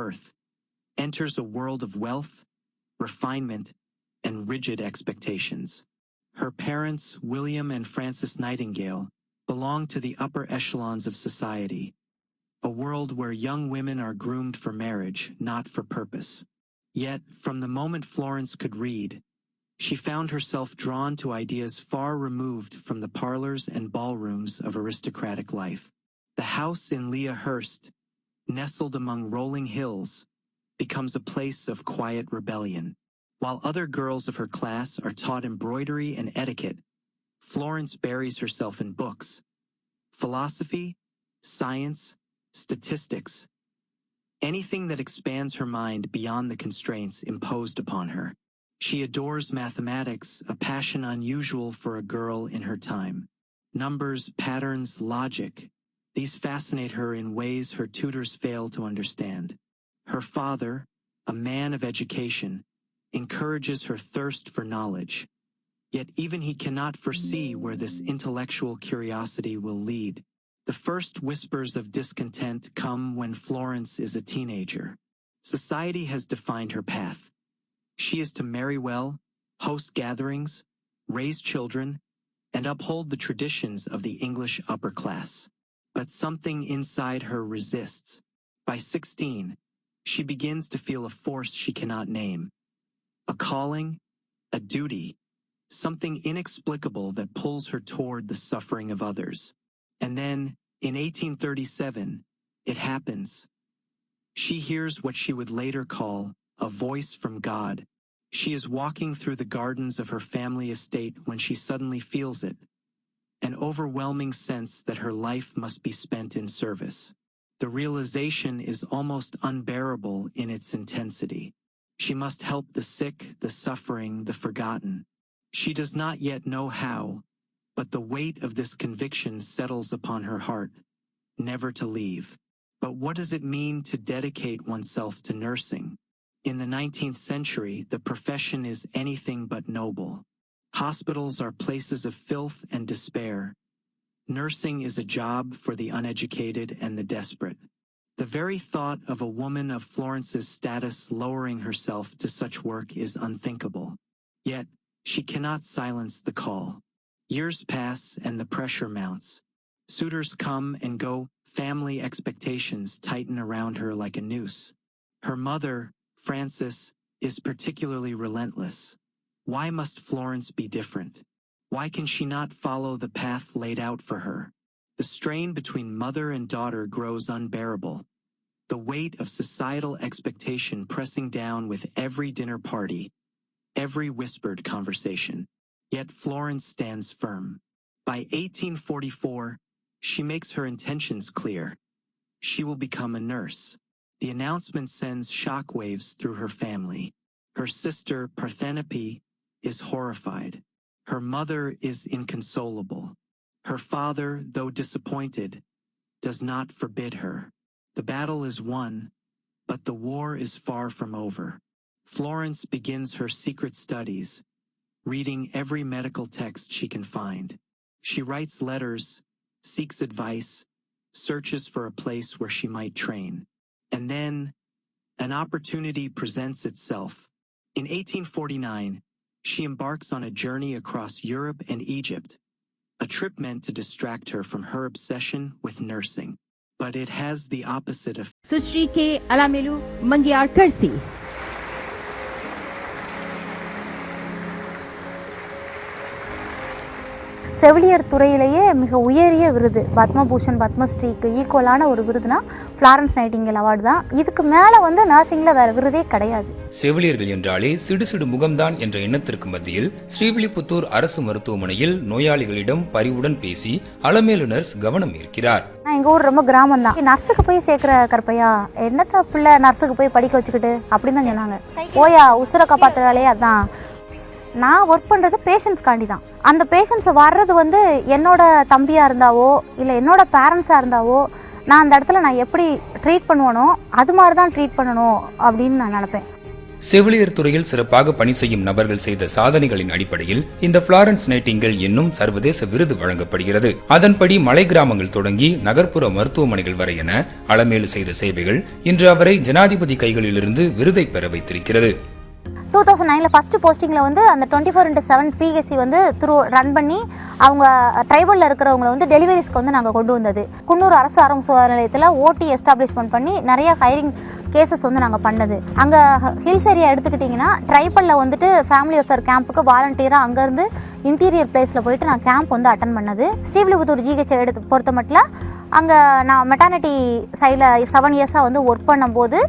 birth, enters a world of wealth, refinement, and rigid expectations. Her parents, William and Frances Nightingale, belong to the upper echelons of society, a world where young women are groomed for marriage, not for purpose. Yet, from the moment Florence could read, she found herself drawn to ideas far removed from the parlors and ballrooms of aristocratic life. The house in Lea Hurst, nestled among rolling hills, becomes a place of quiet rebellion. While other girls of her class are taught embroidery and etiquette, Florence buries herself in books, philosophy, science, statistics, anything that expands her mind beyond the constraints imposed upon her. She adores mathematics, a passion unusual for a girl in her time. Numbers, patterns, logic, these fascinate her in ways her tutors fail to understand. Her father, a man of education, encourages her thirst for knowledge, yet even he cannot foresee where this intellectual curiosity will lead. The first whispers of discontent come when Florence is a teenager. Society has defined her path. She is to marry well, host gatherings, raise children, and uphold the traditions of the English upper class. But something inside her resists. By 16, she begins to feel a force she cannot name. A calling, a duty, something inexplicable that pulls her toward the suffering of others. And then, in 1837, it happens. She hears what she would later call a voice from God. She is walking through the gardens of her family estate when she suddenly feels it, an overwhelming sense that her life must be spent in service. The realization is almost unbearable in its intensity. She must help the sick, the suffering, the forgotten. She does not yet know how, but the weight of this conviction settles upon her heart, never to leave. But what does it mean to dedicate oneself to nursing? In the 19th century, the profession is anything but noble. Hospitals are places of filth and despair. Nursing is a job for the uneducated and the desperate. The very thought of a woman of Florence's status lowering herself to such work is unthinkable. Yet, she cannot silence the call. Years pass and the pressure mounts. Suitors come and go, family expectations tighten around her like a noose. Her mother, Frances, is particularly relentless. Why must Florence be different? Why can she not follow the path laid out for her? The strain between mother and daughter grows unbearable. The weight of societal expectation pressing down with every dinner party, every whispered conversation. Yet Florence stands firm. By 1844, she makes her intentions clear. She will become a nurse. The announcement sends shockwaves through her family. Her sister, Parthenope, is horrified. Her mother is inconsolable. Her father, though disappointed, does not forbid her. The battle is won, but the war is far from over. Florence begins her secret studies, reading every medical text she can find. She writes letters, seeks advice, searches for a place where she might train. And then, an opportunity presents itself. In 1849, she embarks on a journey across Europe and Egypt, a trip meant to distract her from her obsession with nursing. But it has the opposite effect. Suchri ke alamelu mangyar karsi. செவிலியர் துறையிலேயே மிக உயரிய விருது பத்மபூஷன் பத்மஸ்ரீக்கு ஈக்குவலான ஒரு விருதுனா Florence Nightingale award தான். இதுக்கு மேலே நர்சிங்கில் வேறு விருதே கிடையாது. செவிலியர்கள் என்றாலே சிடுசிடு முகம்தான் என்ற எண்ணத்திற்கு மத்தியில் ஸ்ரீவில்லிபுத்தூர் அரசு மருத்துவமனையில் நோயாளிகளிடம் பரிவுடன் பேசி அலமேலு நர்ஸ் கவனம் ஈர்க்கிறார். எங்கள் ஊர் ரொம்ப கிராமம் தான். நர்ஸுக்கு போய் சேர்க்குற கற்பையா, என்னத்த பிள்ளை நர்ஸுக்கு போய் படிக்க வச்சுக்கிட்டு அப்படின்னு தான் சொன்னாங்க. ஓயா உசுரை காப்பாற்றுற வேலையே அதான். நான் ஒர்க் பண்ணுறது பேஷண்ட்ஸ்காண்டி தான். அந்த பேஷண்ட்ஸ் வர்றது என்னோட தம்பியாக இருந்தாவோ இல்லை என்னோட பேரண்ட்ஸாக இருந்தாவோ நான் அந்த இடத்துல நான் எப்படி ட்ரீட் பண்ணுவேனோ அது மாதிரி தான் ட்ரீட் பண்ணணும் அப்படின்னு நான் நினப்பேன். செவிலியர் துறையில் சிறப்பாக பணி செய்யும் நபர்கள் செய்த சாதனைகளின் அடிப்படையில் இந்த புளாரன்ஸ் நைட்டிங்கேல் என்னும் சர்வதேச விருது வழங்கப்படுகிறது. அதன்படி மலை கிராமங்கள் தொடங்கி நகர்ப்புற மருத்துவமனைகள் வரை என அலமேலு செய்த சேவைகள் இன்று அவரை ஜனாதிபதி கைகளிலிருந்து விருதை பெற வைத்திருக்கிறது. 2009 ஃபர்ஸ்ட் போஸ்டிங்கில் வந்து அந்த 24/7 பிஎஸ்சி வந்து ரன் பண்ணி அவங்க ட்ரைபலில் இருக்கிறவங்களை வந்து டெலிவரிஸ்க்கு வந்து நாங்கள் கொண்டு வந்தது. குன்னூர் அரசு ஆரம்ப சுகாதார நிலையத்தில் ஓடி எஸ்டாப்ளிஷ்மெண்ட் பண்ணி நிறைய ஹைரிங் கேசஸ் வந்து நாங்கள் பண்ணது. அங்கே ஹில்ஸ் ஏரியா எடுத்துக்கிட்டிங்கன்னா ட்ரைபலில் வந்துட்டு ஃபேமிலி வெல்ஃபேர் கேம்புக்கு வாலண்டியராக அங்கேருந்து இன்டீரியர் பிளேஸில் போயிட்டு நான் கேம்ப் வந்து அட்டன் பண்ணது. ஸ்ரீவில்லிபுத்தூர் ஜிஹெச் பொறுத்த மட்டும் அங்கே நான் மெட்டர்னிட்டி சைடில் 7 இயர்ஸாக வந்து ஒர்க் பண்ணும்போது